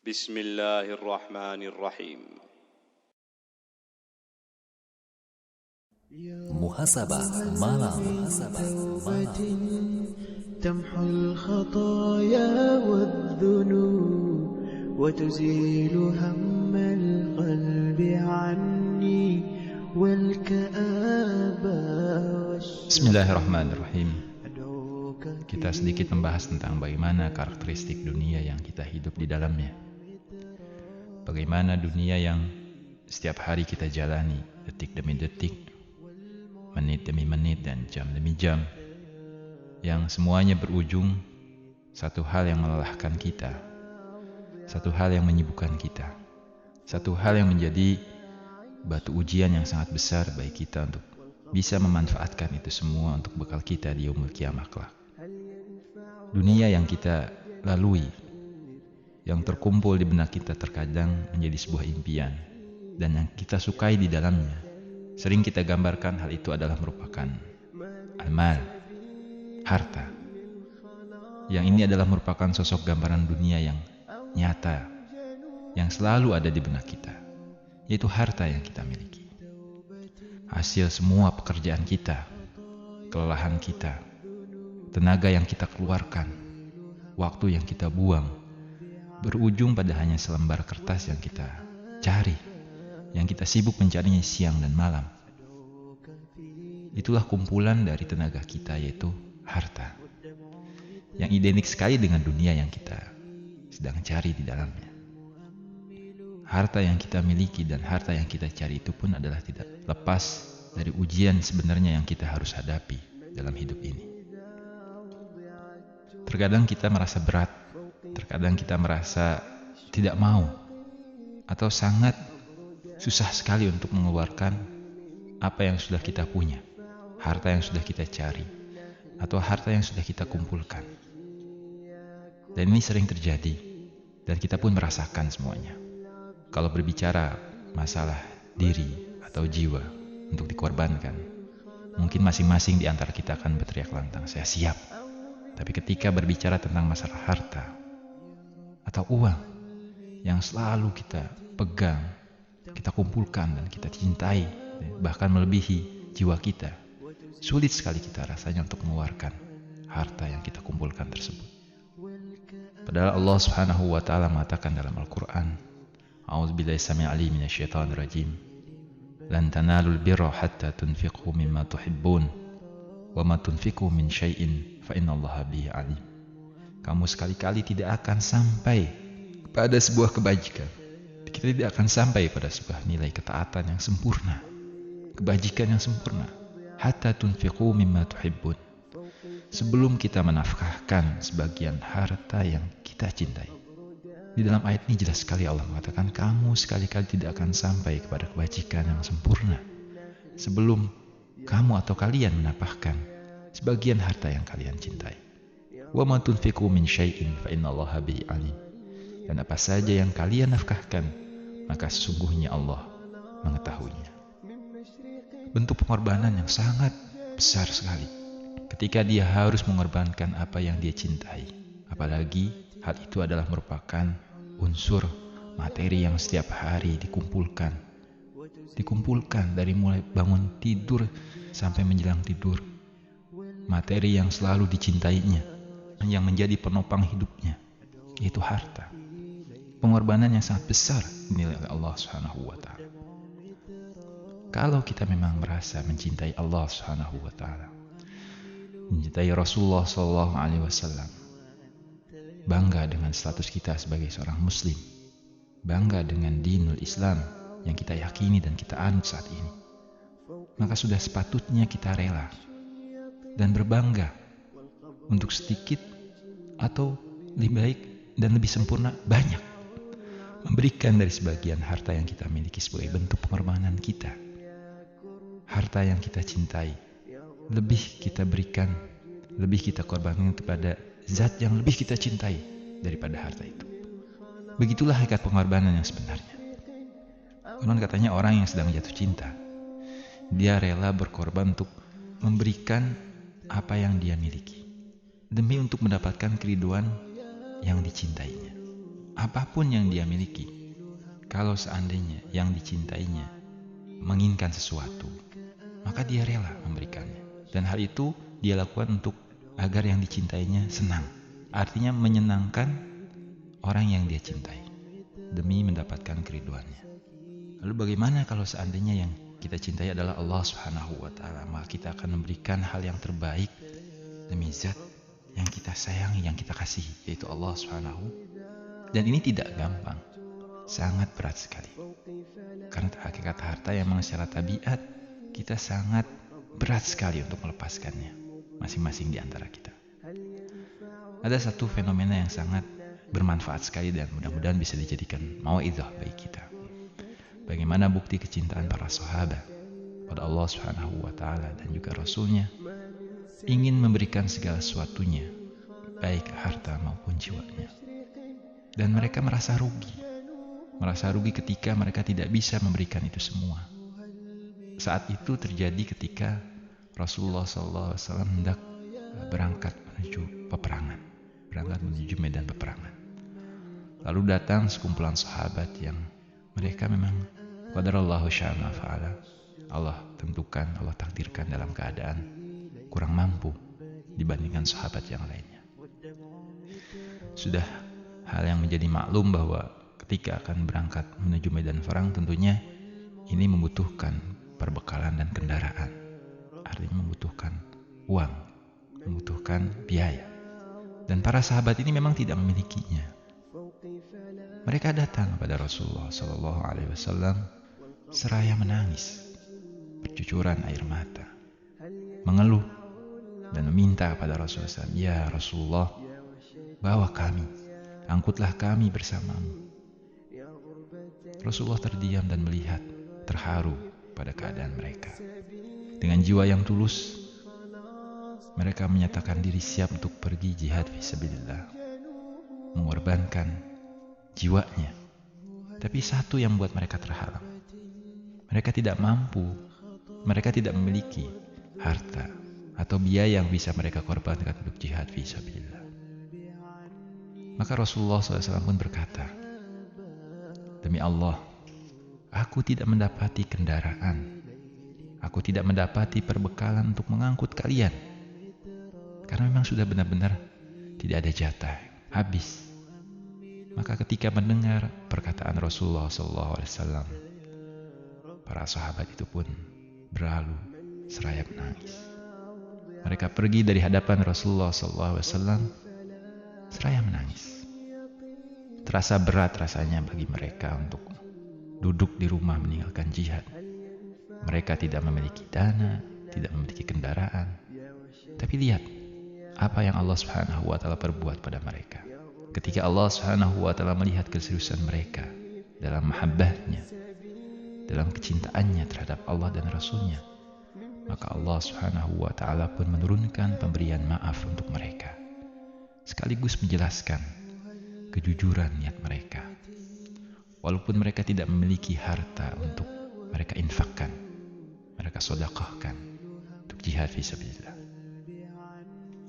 بسم الله الرحمن الرحيم. Muhasabah malam. تمحو الخطايا والذنوب وتزيل هم القلب عني والكآبة. Bismillahirrahmanirrahim. Kita sedikit membahas tentang bagaimana karakteristik dunia yang kita hidup di dalamnya. Bagaimana dunia yang setiap hari kita jalani, detik demi detik, menit demi menit, dan jam demi jam, yang semuanya berujung satu hal yang melelahkan kita, satu hal yang menyibukkan kita, satu hal yang menjadi batu ujian yang sangat besar bagi kita untuk bisa memanfaatkan itu semua untuk bekal kita di yaumul qiyamah kelak. Dunia yang kita lalui, yang terkumpul di benak kita terkadang menjadi sebuah impian, dan yang kita sukai di dalamnya, sering kita gambarkan hal itu adalah merupakan al-mal, harta. Yang ini adalah merupakan sosok gambaran dunia yang nyata, yang selalu ada di benak kita, yaitu harta yang kita miliki. Hasil semua pekerjaan kita, kelelahan kita, tenaga yang kita keluarkan, waktu yang kita buang, berujung pada hanya selembar kertas yang kita cari, yang kita sibuk mencarinya siang dan malam. Itulah kumpulan dari tenaga kita, yaitu harta, yang identik sekali dengan dunia yang kita sedang cari di dalamnya. Harta yang kita miliki dan harta yang kita cari itu pun adalah tidak lepas dari ujian sebenarnya yang kita harus hadapi dalam hidup ini. Terkadang kita merasa berat, terkadang kita merasa tidak mau, atau sangat susah sekali untuk mengeluarkan apa yang sudah kita punya, harta yang sudah kita cari, atau harta yang sudah kita kumpulkan. Dan ini sering terjadi, dan kita pun merasakan semuanya. Kalau berbicara masalah diri atau jiwa untuk dikorbankan, mungkin masing-masing di antara kita akan berteriak lantang, "Saya siap." Tapi ketika berbicara tentang masalah harta atau uang yang selalu kita pegang, kita kumpulkan dan kita cintai, bahkan melebihi jiwa kita, sulit sekali kita rasanya untuk mengeluarkan harta yang kita kumpulkan tersebut. Padahal Allah Subhanahu wa ta'ala mengatakan dalam Al-Quran, "A'udzubillahi samii'il 'aliim minasyaitonir rajim. Lan tanalul birra hatta tunfiqu mimma tuhibbun, wa ma tunfiqu min syai'in fa innallaha bihi 'alim." Kamu sekali-kali tidak akan sampai pada sebuah kebajikan. Kita tidak akan sampai pada sebuah nilai ketaatan yang sempurna, kebajikan yang sempurna, hatta tunfiqu mimma tuhibbun, sebelum kita menafkahkan sebagian harta yang kita cintai. Di dalam ayat ini jelas sekali Allah mengatakan, kamu sekali-kali tidak akan sampai kepada kebajikan yang sempurna sebelum kamu atau kalian menafkahkan sebagian harta yang kalian cintai. Wa ma tunfiqu min syai'in fa innallaha bihi 'alim. Dan apa saja yang kalian nafkahkan, maka sesungguhnya Allah mengetahuinya. Bentuk pengorbanan yang sangat besar sekali ketika dia harus mengorbankan apa yang dia cintai. Apalagi hal itu adalah merupakan unsur materi yang setiap hari dikumpulkan dari mulai bangun tidur sampai menjelang tidur. Materi yang selalu dicintainya, yang menjadi penopang hidupnya, yaitu harta. Pengorbanan yang sangat besar dinilai oleh Allah Subhanahu wa ta'ala. Kalau kita memang merasa mencintai Allah Subhanahu wa ta'ala, mencintai Rasulullah sallallahu alaihi wasallam, bangga dengan status kita sebagai seorang muslim, bangga dengan dinul Islam yang kita yakini dan kita anut saat ini, maka sudah sepatutnya kita rela dan berbangga untuk sedikit atau lebih baik dan lebih sempurna banyak memberikan dari sebagian harta yang kita miliki sebagai bentuk pengorbanan kita. Harta yang kita cintai lebih kita berikan, lebih kita korbankan kepada zat yang lebih kita cintai daripada harta itu. Begitulah hakikat pengorbanan yang sebenarnya. Konon katanya orang yang sedang jatuh cinta, dia rela berkorban untuk memberikan apa yang dia miliki demi untuk mendapatkan keriduan yang dicintainya. apapun yang dia miliki, kalau seandainya yang dicintainya menginginkan sesuatu, maka dia rela memberikannya. Dan hal itu dia lakukan untuk agar yang dicintainya senang. Artinya menyenangkan orang yang dia cintai demi mendapatkan keriduannya. Lalu bagaimana kalau seandainya yang kita cintai adalah Allah Subhanahu wa Ta'ala? Maka kita akan memberikan hal yang terbaik demi zat yang kita sayangi, yang kita kasihi, yaitu Allah Subhanahu. Dan ini tidak gampang, sangat berat sekali. Karena hakikat harta yang memang secara tabiat kita sangat berat sekali untuk melepaskannya, masing-masing di antara kita. Ada satu fenomena yang sangat bermanfaat sekali dan mudah-mudahan bisa dijadikan mau'izah bagi kita. Bagaimana bukti kecintaan para sahabat pada Allah Subhanahu wa Ta'ala dan juga Rasulnya, ingin memberikan segala sesuatunya, baik harta maupun jiwanya. Dan mereka merasa rugi ketika mereka tidak bisa memberikan itu semua. Saat itu terjadi ketika Rasulullah SAW hendak berangkat menuju peperangan, berangkat menuju medan peperangan. Lalu datang sekumpulan sahabat yang mereka memang qadarallahu sya'ma fa'ala, Allah tentukan, Allah takdirkan dalam keadaan kurang mampu dibandingkan sahabat yang lainnya. Sudah hal yang menjadi maklum bahwa ketika akan berangkat menuju medan perang tentunya ini membutuhkan perbekalan dan kendaraan. Artinya membutuhkan uang, membutuhkan biaya. Dan para sahabat ini memang tidak memilikinya. Mereka datang kepada Rasulullah SAW seraya menangis, bercucuran air mata, mengeluh dan meminta kepada Rasulullah SAW, "Ya Rasulullah, bawa kami, angkutlah kami bersamamu." Rasulullah terdiam dan melihat, terharu pada keadaan mereka. Dengan jiwa yang tulus, mereka menyatakan diri siap untuk pergi jihad fisabilillah, mengorbankan jiwanya. Tapi satu yang membuat mereka terhalang, mereka tidak mampu, mereka tidak memiliki harta atau biaya yang bisa mereka korbankan untuk jihad fisabilillah. Maka Rasulullah SAW pun berkata, "Demi Allah, aku tidak mendapati kendaraan, aku tidak mendapati perbekalan untuk mengangkut kalian, karena memang sudah benar-benar tidak ada jatah, habis." Maka ketika mendengar perkataan Rasulullah SAW, para sahabat itu pun berlalu seraya menangis. Mereka pergi dari hadapan Rasulullah SAW seraya menangis. Terasa berat rasanya bagi mereka untuk duduk di rumah meninggalkan jihad. Mereka tidak memiliki dana, tidak memiliki kendaraan. Tapi lihat apa yang Allah Subhanahu wa Ta'ala perbuat pada mereka. Ketika Allah Subhanahu wa Ta'ala melihat keseriusan mereka dalam mahabbahnya, dalam kecintaannya terhadap Allah dan Rasulnya, maka Allah Subhanahu wa Ta'ala pun menurunkan pemberian maaf untuk mereka, sekaligus menjelaskan kejujuran niat mereka. Walaupun mereka tidak memiliki harta untuk mereka infakkan, mereka sedekahkan untuk jihad fisabilillah.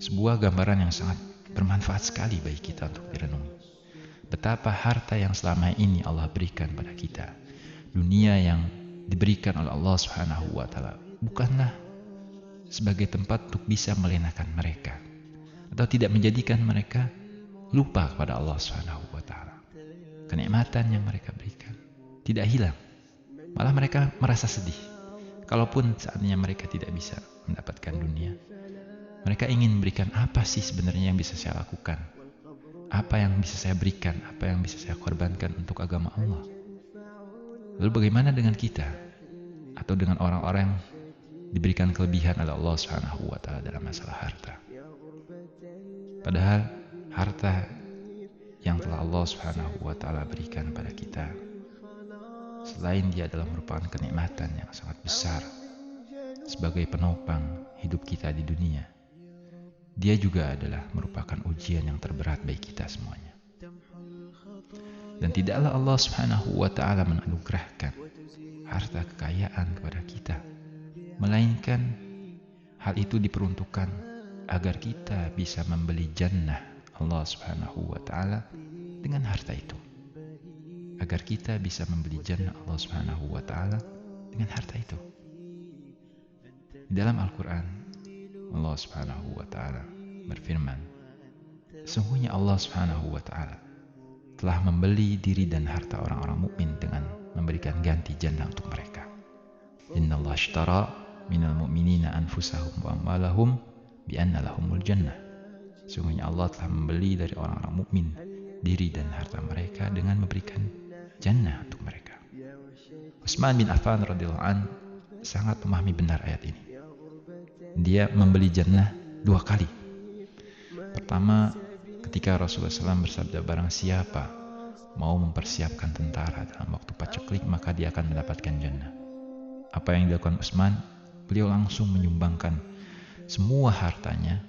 Sebuah gambaran yang sangat bermanfaat sekali bagi kita untuk direnungi. Betapa harta yang selama ini Allah berikan pada kita, dunia yang diberikan oleh Allah Subhanahu wa Ta'ala, bukanlah sebagai tempat untuk bisa melenakan mereka atau tidak menjadikan mereka lupa kepada Allah Subhanahu wa Ta'ala. Kenikmatan yang mereka berikan tidak hilang, malah mereka merasa sedih. Kalaupun saatnya mereka tidak bisa mendapatkan dunia, mereka ingin memberikan apa sih sebenarnya yang bisa saya lakukan, apa yang bisa saya berikan, apa yang bisa saya korbankan untuk agama Allah. Lalu bagaimana dengan kita atau dengan orang-orang yang diberikan kelebihan oleh Allah Subhanahu wa Ta'ala dalam masalah harta? Padahal harta yang telah Allah Subhanahu wa Ta'ala berikan pada kita, selain dia adalah merupakan kenikmatan yang sangat besar sebagai penopang hidup kita di dunia, dia juga adalah merupakan ujian yang terberat bagi kita semuanya. Dan tidaklah Allah Subhanahu wa Ta'ala menganugerahkan harta kekayaan kepada kita, melainkan hal itu diperuntukkan agar kita bisa membeli jannah Allah Subhanahu wa Ta'ala dengan harta itu, agar kita bisa membeli jannah Allah Subhanahu wa taala dengan harta itu. Di dalam Al-Qur'an Allah Subhanahu wa taala berfirman, sesungguhnya Allah Subhanahu wa taala telah membeli diri dan harta orang-orang mukmin dengan memberikan ganti jannah untuk mereka. Innallaha ashtara minal mu'minina anfusahum wa amwalahum bi anna lahumul jannah. Sesungguhnya Allah telah membeli dari orang-orang mukmin diri dan harta mereka dengan memberikan jannah untuk mereka. Utsman bin Affan radhiyallahu an sangat memahami benar ayat ini. Dia membeli jannah 2 kali. Pertama, ketika Rasulullah SAW bersabda, barang siapa mau mempersiapkan tentara dalam waktu paceklik, maka dia akan mendapatkan jannah. Apa yang dilakukan Utsman? Beliau langsung menyumbangkan semua hartanya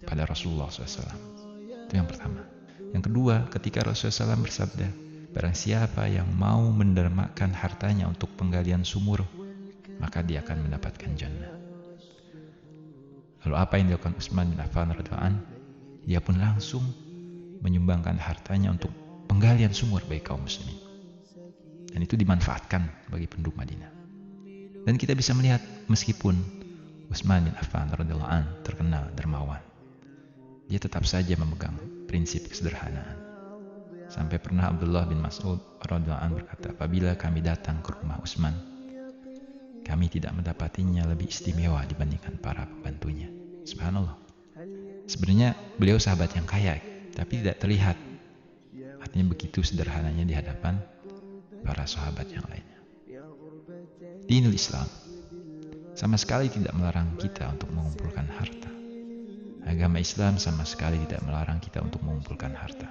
pada Rasulullah SAW. Itu yang pertama. Yang kedua, ketika Rasulullah SAW bersabda, barang siapa yang mau mendermakan hartanya untuk penggalian sumur, maka dia akan mendapatkan jannah. Lalu apa yang dilakukan Utsman bin Affan radhiyallahu an? Dia pun langsung menyumbangkan hartanya untuk penggalian sumur bagi kaum muslimin. Dan itu dimanfaatkan bagi penduduk Madinah. Dan kita bisa melihat meskipun Utsman bin Affan radhiyallahu an terkenal dermawan, dia tetap saja memegang prinsip kesederhanaan. Sampai pernah Abdullah bin Mas'ud radhiyallahu an berkata, apabila kami datang ke rumah Utsman, kami tidak mendapatinya lebih istimewa dibandingkan para pembantunya. Subhanallah. Sebenarnya beliau sahabat yang kaya, tapi tidak terlihat. Artinya begitu sederhananya di hadapan para sahabat yang lainnya. Dinul Islam sama sekali tidak melarang kita untuk mengumpulkan harta. Agama Islam sama sekali tidak melarang kita untuk mengumpulkan harta.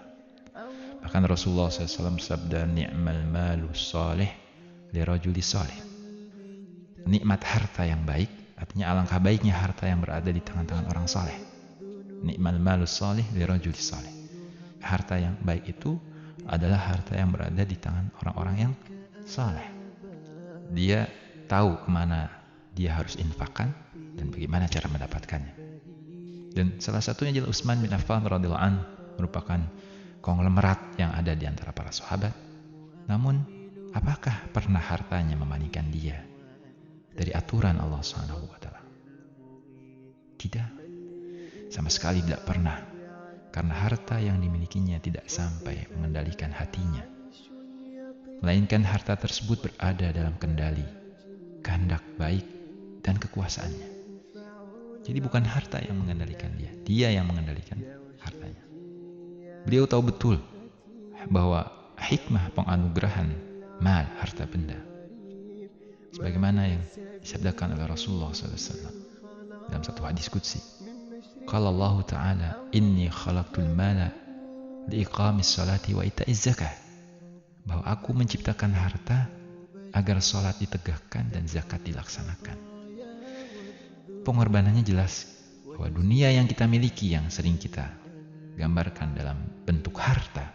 Bahkan Rasulullah SAW bersabda, ni'mal malu salih li rajuli salih. Nikmat harta yang baik, artinya alangkah baiknya harta yang berada di tangan-tangan orang saleh. Ni'mal malu salih li rajuli salih. Harta yang baik itu adalah harta yang berada di tangan orang-orang yang saleh. Dia tahu kemana dia harus infakkan dan bagaimana cara mendapatkannya. Dan salah satunya adalah Utsman bin Affan radhiyallahu an, merupakan konglomerat yang ada di antara para sahabat. Namun, apakah pernah hartanya memalingkan dia dari aturan Allah Subhanahu wa taala? Tidak. Sama sekali tidak pernah. Karena harta yang dimilikinya tidak sampai mengendalikan hatinya. Melainkan harta tersebut berada dalam kendali, kehendak baik, dan kekuasaannya. Jadi bukan harta yang mengendalikan dia, dia yang mengendalikan hartanya. Beliau tahu betul bahwa hikmah penganugerahan mal, harta benda, sebagaimana yang disabdakan oleh Rasulullah SAW dalam satu hadis qudsi. Qala Allah Ta'ala, inni khalaqtul mala liiqamis salati wa ita'iz zakah. Bahwa aku menciptakan harta agar salat ditegakkan dan zakat dilaksanakan. Pengorbanannya jelas bahwa dunia yang kita miliki, yang sering kita gambarkan dalam bentuk harta,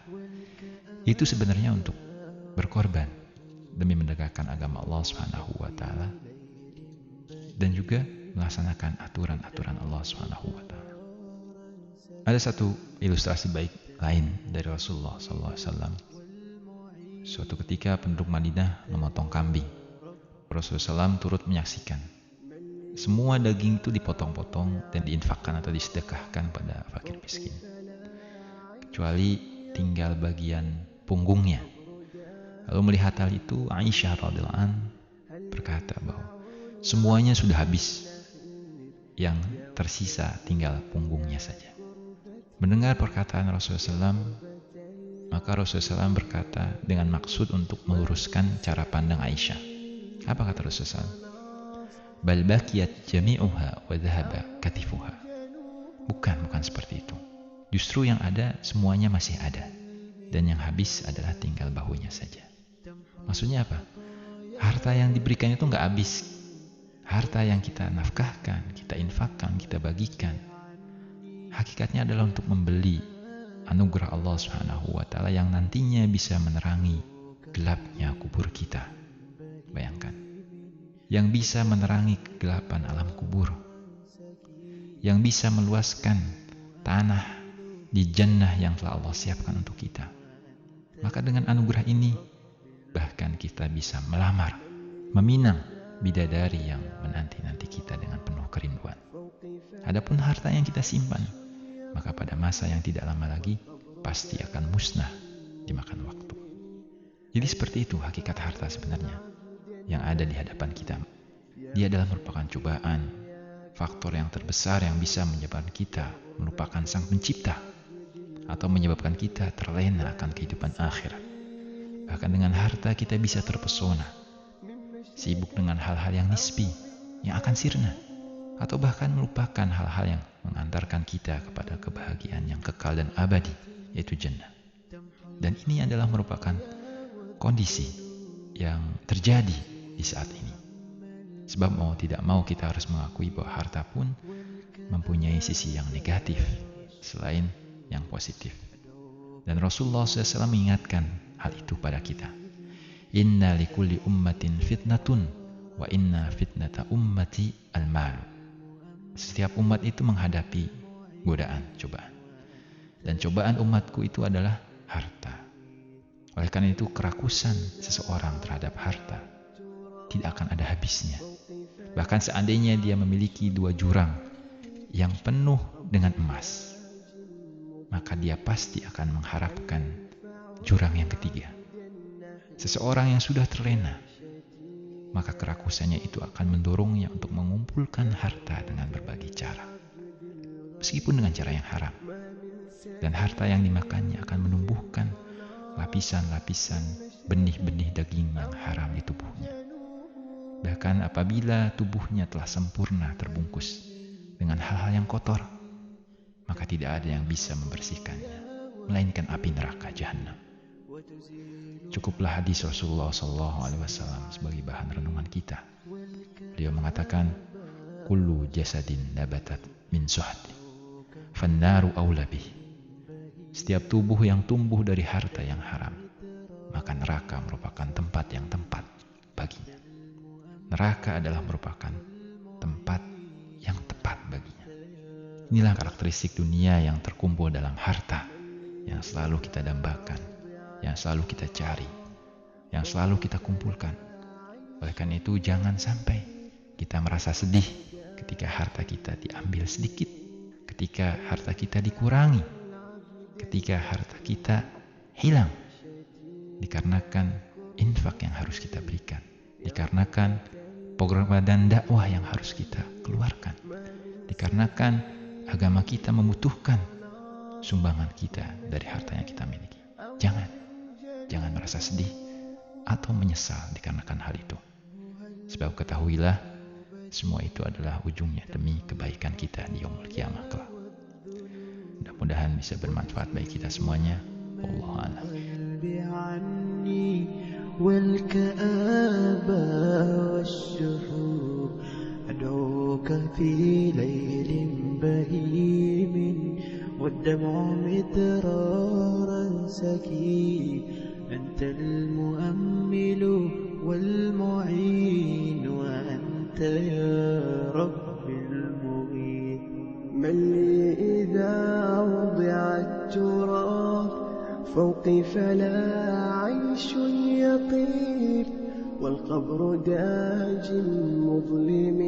itu sebenarnya untuk berkorban demi menegakkan agama Allah Subhanahu wa taala dan juga melaksanakan aturan-aturan Allah Subhanahu wa taala. Ada satu ilustrasi baik lain dari Rasulullah sallallahu alaihi wasallam. Suatu ketika penduduk Madinah memotong kambing. Rasulullah SAW turut menyaksikan. Semua daging itu dipotong-potong dan diinfakkan atau disedekahkan pada fakir miskin. Kecuali tinggal bagian punggungnya. Lalu melihat hal itu, Aisyah radhiyallahu an berkata bahwa semuanya sudah habis. Yang tersisa tinggal punggungnya saja. Mendengar perkataan Rasulullah SAW, maka Rasulullah SAW berkata dengan maksud untuk meluruskan cara pandang Aisyah. Apa kata Rasulullah SAW? Bal bakiyat jami'uha wa dhahaba katifuha. Bukan seperti itu. Justru yang ada semuanya masih ada. Dan yang habis adalah tinggal bahunya saja. Maksudnya apa? Harta yang diberikan itu nggak habis. Harta yang kita nafkahkan, kita infakkan, kita bagikan, hakikatnya adalah untuk membeli anugerah Allah Subhanahu wa taala yang nantinya bisa menerangi gelapnya kubur kita. Bayangkan. Yang bisa menerangi kegelapan alam kubur. Yang bisa meluaskan tanah di jannah yang telah Allah siapkan untuk kita. Maka dengan anugerah ini, bahkan kita bisa melamar, meminang bidadari yang menanti-nanti kita dengan penuh kerinduan. Adapun harta yang kita simpan, maka pada masa yang tidak lama lagi, pasti akan musnah dimakan waktu. Jadi seperti itu hakikat harta sebenarnya yang ada di hadapan kita. Dia adalah merupakan cobaan, faktor yang terbesar yang bisa menyebabkan kita melupakan Sang Pencipta atau menyebabkan kita terlena akan kehidupan akhirat. Bahkan dengan harta kita bisa terpesona, sibuk dengan hal-hal yang nisbi, yang akan sirna, atau bahkan melupakan hal-hal yang mengantarkan kita kepada kebahagiaan yang kekal dan abadi, yaitu jannah. Dan ini adalah merupakan kondisi yang terjadi di saat ini. Sebab mau tidak mau kita harus mengakui bahwa harta pun mempunyai sisi yang negatif selain yang positif. Dan Rasulullah SAW mengingatkan hal itu pada kita. Inna likulli ummatin fitnatun wa inna fitnata ummati al-malu. Setiap umat itu menghadapi godaan, cobaan. Dan cobaan umatku itu adalah harta. Oleh karena itu kerakusan seseorang terhadap harta tidak akan ada habisnya. Bahkan seandainya dia memiliki 2 jurang yang penuh dengan emas, maka dia pasti akan mengharapkan jurang yang ketiga. Seseorang yang sudah terlena, maka kerakusannya itu akan mendorongnya untuk mengumpulkan harta dengan berbagai cara, meskipun dengan cara yang haram. Dan harta yang dimakannya akan menumbuhkan lapisan-lapisan benih-benih daging yang haram di tubuhnya. Bahkan apabila tubuhnya telah sempurna terbungkus dengan hal-hal yang kotor, maka tidak ada yang bisa membersihkannya, melainkan api neraka jahanam. Cukuplah hadis Rasulullah SAW sebagai bahan renungan kita. Beliau mengatakan, kullu jasadin nabatat min suhti, fannaru aula bih. Setiap tubuh yang tumbuh dari harta yang haram, maka neraka merupakan tempat yang tepat baginya. Neraka adalah merupakan tempat yang tepat baginya. Inilah karakteristik dunia yang terkumpul dalam harta, yang selalu kita dambakan, yang selalu kita cari, yang selalu kita kumpulkan. Oleh karena itu jangan sampai kita merasa sedih ketika harta kita diambil sedikit, ketika harta kita dikurangi, ketika harta kita hilang, dikarenakan infak yang harus kita berikan, dikarenakan program dan dakwah yang harus kita keluarkan, dikarenakan agama kita membutuhkan sumbangan kita dari harta yang kita miliki. Jangan merasa sedih atau menyesal dikarenakan hal itu. Sebab ketahuilah, semua itu adalah ujungnya demi kebaikan kita di yaumul qiyamah kelak. Mudah-mudahan bisa bermanfaat bagi kita semuanya. Wallahu a'lam. والكآبة والشهور أدعوك في ليل بهيم والدمع مدرارا سكين أنت المؤمل والمعين وأنت يا رب المغيث. من لي إذا وضع التراب فوقي فلا عيش يطيب والقبر داج مظلم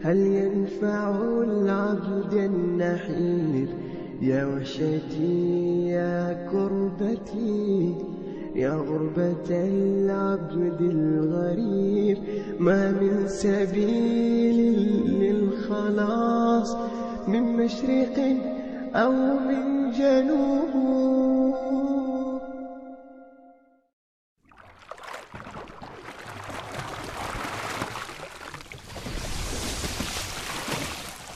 هل ينفع العبد النحيب. يا وحشتي يا كربتي يا غربة العبد الغريب ما من سبيل للخلاص من مشرق أو من جنوب.